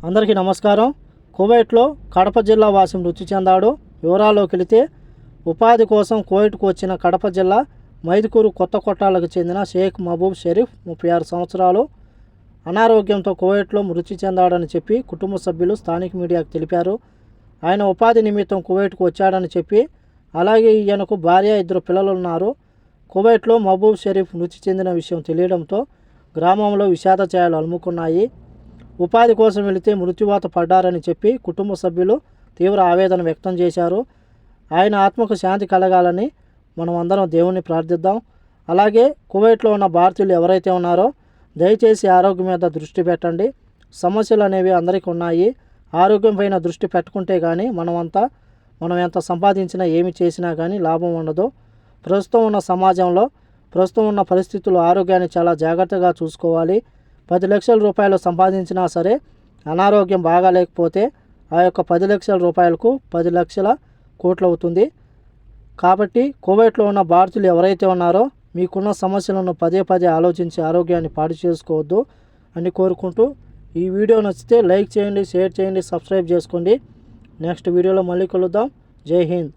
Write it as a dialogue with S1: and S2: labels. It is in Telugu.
S1: అందరికీ నమస్కారం. కువైట్లో కడప జిల్లా వాసి మృతి చెందాడు. వివరాల్లోకి వెళితే ఉపాధి కోసం కువైట్కు వచ్చిన కడప జిల్లా మైదుకూరు కొత్త కొట్టాలకు చెందిన షేక్ మహబూబ్ షరీఫ్ 36 సంవత్సరాలు అనారోగ్యంతో కువైట్లో మృతి చెందాడని చెప్పి కుటుంబ సభ్యులు స్థానిక మీడియాకు తెలిపారు. ఆయన ఉపాధి నిమిత్తం కువైట్కు వచ్చాడని చెప్పి, అలాగే ఈయనకు భార్య 2 పిల్లలు ఉన్నారు. కువైట్లో మహబూబ్ షరీఫ్ మృతి చెందిన విషయం తెలియడంతో గ్రామంలో విషాద ఛాయలు అలుముకున్నాయి. ఉపాధి కోసం వెళితే మృత్యువాత పడ్డారని చెప్పి కుటుంబ సభ్యులు తీవ్ర ఆవేదన వ్యక్తం చేశారు. ఆయన ఆత్మకు శాంతి కలగాలని మనం అందరం దేవుణ్ణి ప్రార్థిద్దాం. అలాగే కువైట్లో ఉన్న భారతీయులు ఎవరైతే ఉన్నారో దయచేసి ఆరోగ్యం మీద దృష్టి పెట్టండి. సమస్యలు అనేవి అందరికీ ఉన్నాయి. ఆరోగ్యం పైన దృష్టి పెట్టుకుంటే కానీ మనం ఎంత సంపాదించినా ఏమి చేసినా కానీ లాభం ఉండదు. ప్రస్తుతం ఉన్న సమాజంలో ప్రస్తుతం ఉన్న పరిస్థితుల్లో ఆరోగ్యాన్ని చాలా జాగ్రత్తగా చూసుకోవాలి. 10 లక్షల రూపాయలు సంపాదించినా సరే అనారోగ్యం బాగాలేకపోతే ఆ యొక్క 10 లక్షల రూపాయలకు 10 లక్షల కోట్లు అవుతుంది. కాబట్టి కువైట్లో ఉన్న భారతీయులు ఎవరైతే ఉన్నారో మీకున్న సమస్యలను పదే ఆలోచించి ఆరోగ్యాన్ని పాడు చేసుకోవద్దు అని కోరుకుంటూ, ఈ వీడియో నచ్చితే లైక్ చేయండి, షేర్ చేయండి, సబ్స్క్రైబ్ చేసుకోండి. నెక్స్ట్ వీడియోలో మళ్ళీ కలుద్దాం. జై హింద్.